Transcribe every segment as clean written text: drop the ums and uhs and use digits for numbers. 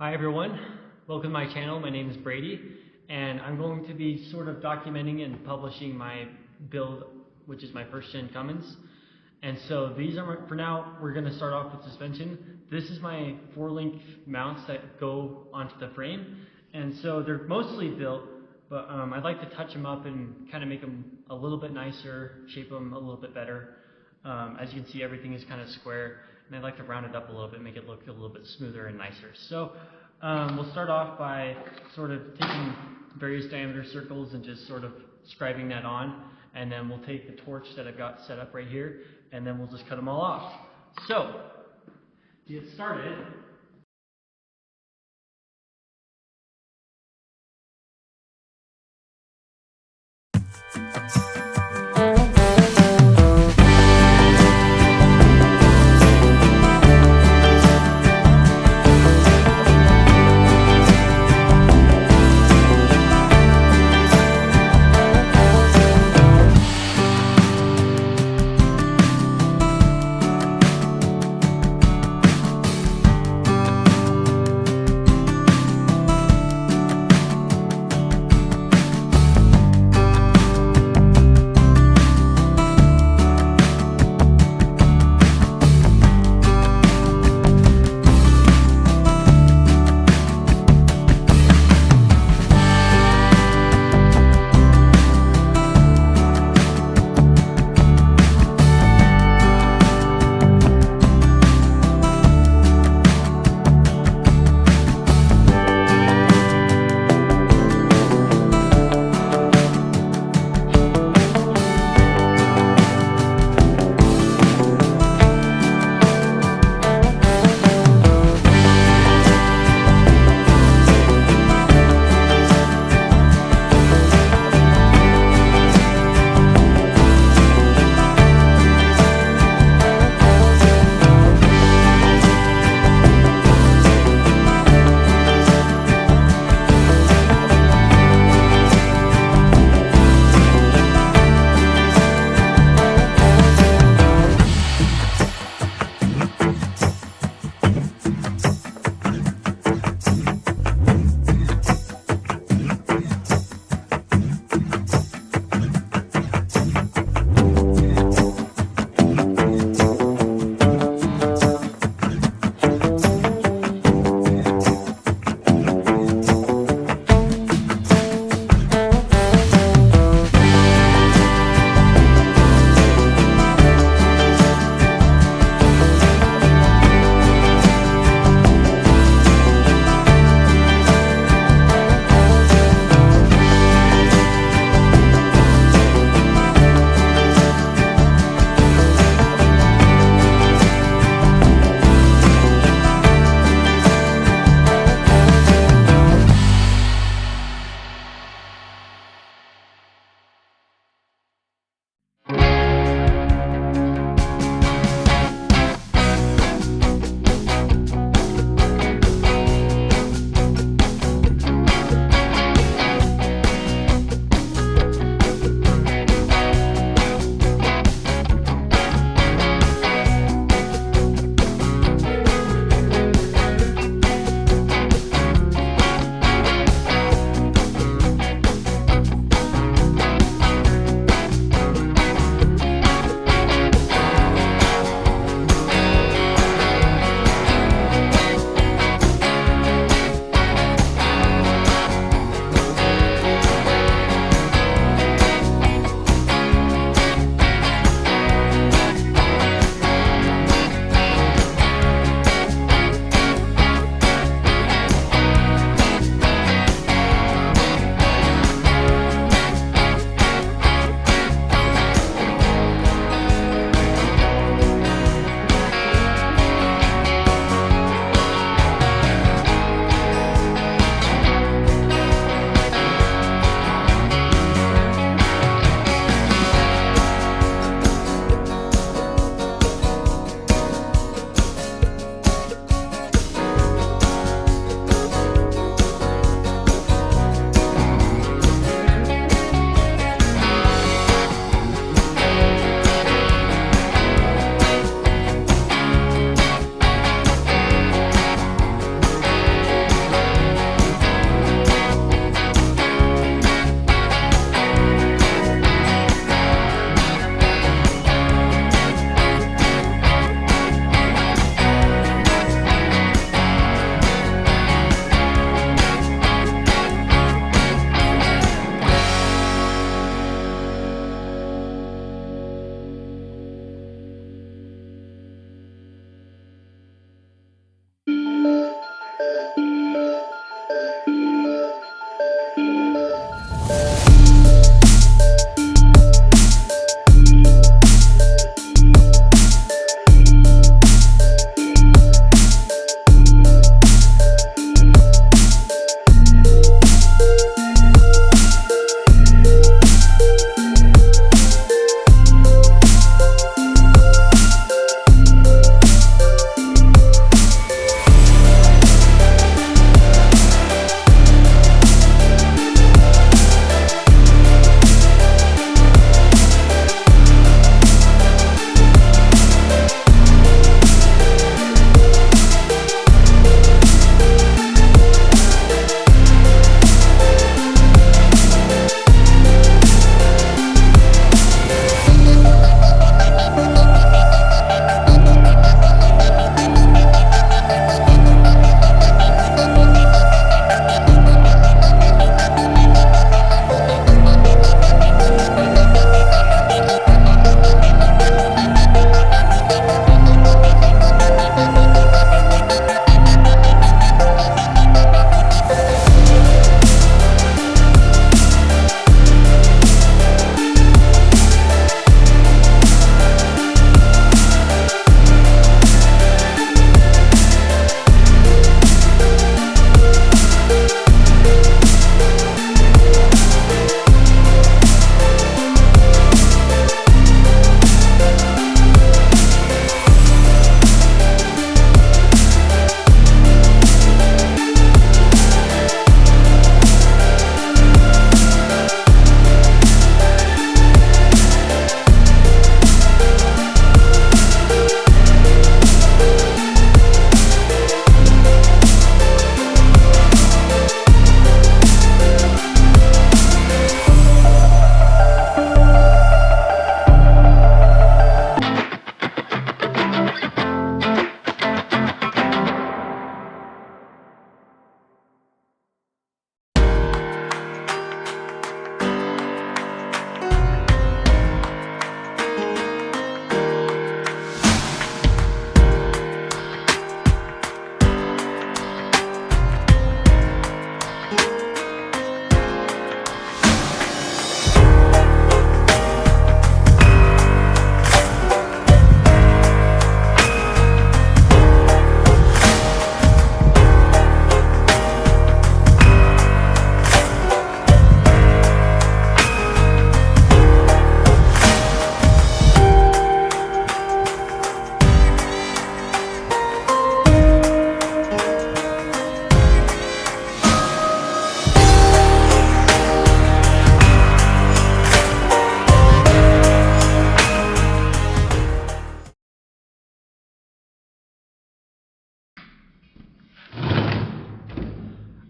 Hi everyone, welcome to my channel. My name is Brady and I'm going to be sort of documenting and publishing my build, which is my first gen Cummins. And so these are for now, we're going to start off with suspension. This is my 4-link mounts that go onto the frame, and so they're mostly built, but I'd like to touch them up and kind of make them a little bit nicer, shape them a little bit better. As you can see, everything is kind of square, and I'd like to round it up a little bit, make it look a little bit smoother and nicer. So we'll start off by sort of taking various diameter circles and just sort of scribing that on, and then we'll take the torch that I've got set up right here, and then we'll just cut them all off. So to get started,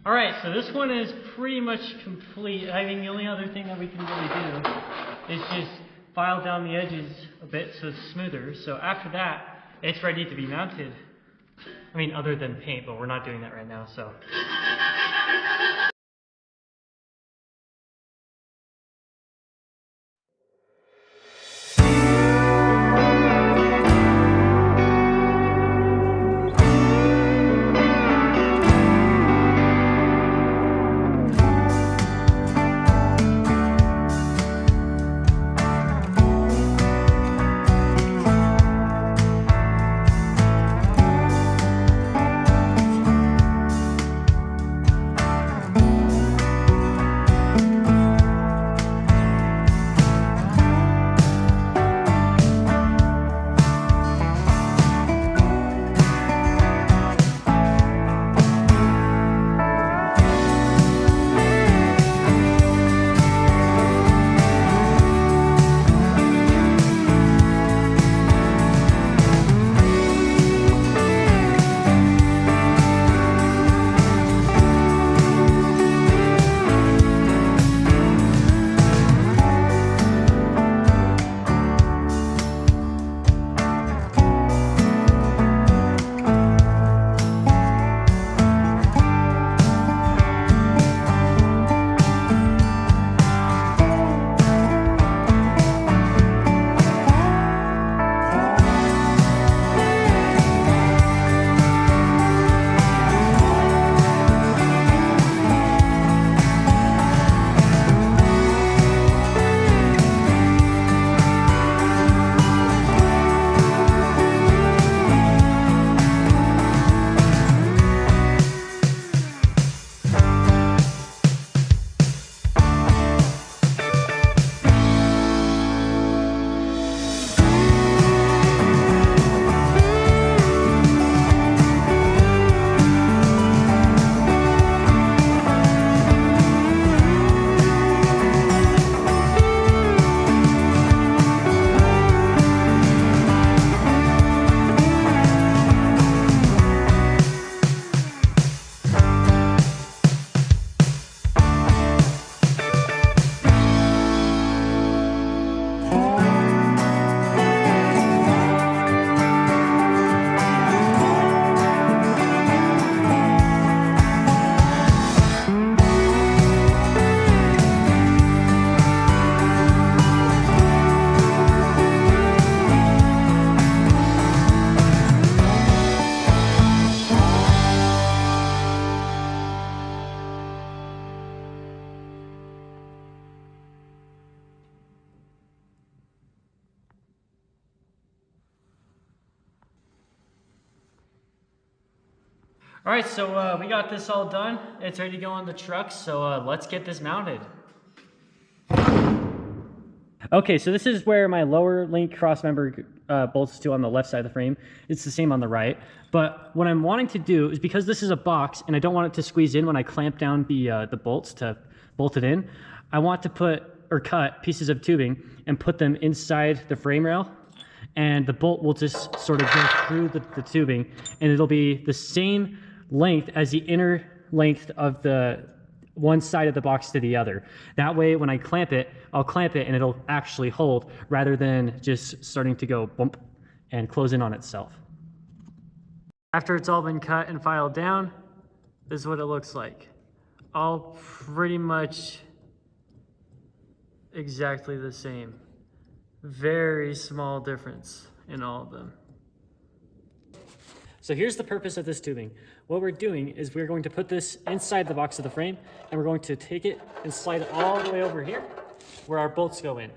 Alright, so this one is pretty much complete. I mean, the only other thing that we can really do is just file down the edges a bit so it's smoother. So after that, it's ready to be mounted. I mean, other than paint, but we're not doing that right now, so. All right, so we got this all done. It's ready to go on the truck, so let's get this mounted. Okay, so this is where my lower link crossmember bolts to on the left side of the frame. It's the same on the right. But what I'm wanting to do is, because this is a box and I don't want it to squeeze in when I clamp down the bolts to bolt it in, I want to put or cut pieces of tubing and put them inside the frame rail. And the bolt will just sort of go through the tubing, and it'll be the same length as the inner length of the one side of the box to the other. That way, when I clamp it, I'll clamp it and it'll actually hold, rather than just starting to go bump and close in on itself. After it's all been cut and filed down, this is what it looks like. All pretty much exactly the same. Very small difference in all of them. So here's the purpose of this tubing. What we're doing is we're going to put this inside the box of the frame, and we're going to take it and slide it all the way over here where our bolts go in.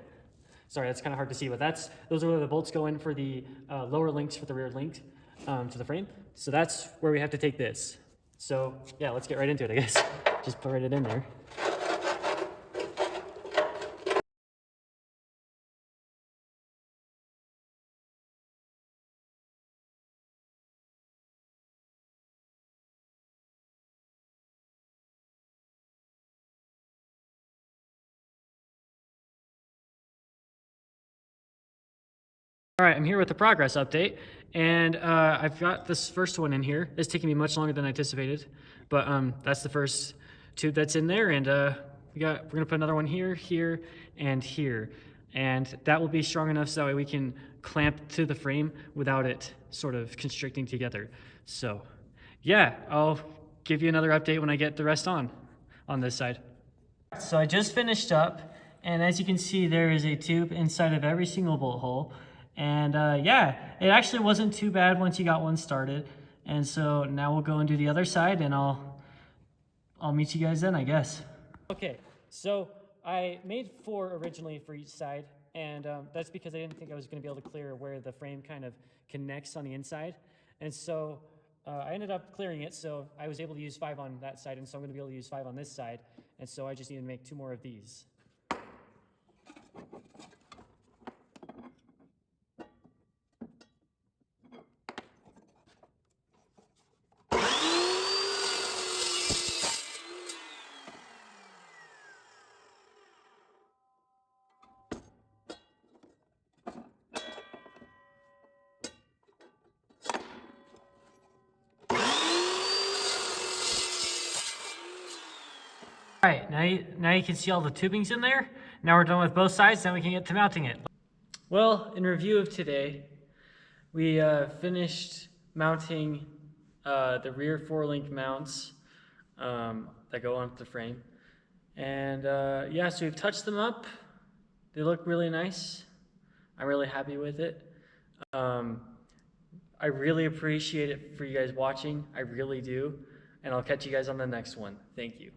Sorry, that's kind of hard to see, but those are where the bolts go in for the lower links for the rear link to the frame. So that's where we have to take this. So yeah, let's get right into it, I guess. Just put it in there. All right, I'm here with the progress update, and I've got this first one in here. It's taking me much longer than I anticipated, but that's the first tube that's in there, and we're gonna put another one here, here, and here, and that will be strong enough so that way we can clamp to the frame without it sort of constricting together. So, yeah, I'll give you another update when I get the rest on this side. So I just finished up, and as you can see, there is a tube inside of every single bolt hole. And yeah, it actually wasn't too bad once you got one started. And so now we'll go and do the other side, and I'll meet you guys then, I guess. Okay, so I made 4 originally for each side, and that's because I didn't think I was going to be able to clear where the frame kind of connects on the inside. And so I ended up clearing it, so I was able to use 5 on that side, and so I'm going to be able to use 5 on this side. And so I just need to make 2 more of these. All right, now you can see all the tubings in there. Now we're done with both sides, then we can get to mounting it. Well, in review of today, we finished mounting the rear 4-link mounts that go onto the frame. And yeah, so we've touched them up. They look really nice. I'm really happy with it. I really appreciate it for you guys watching. I really do. And I'll catch you guys on the next one. Thank you.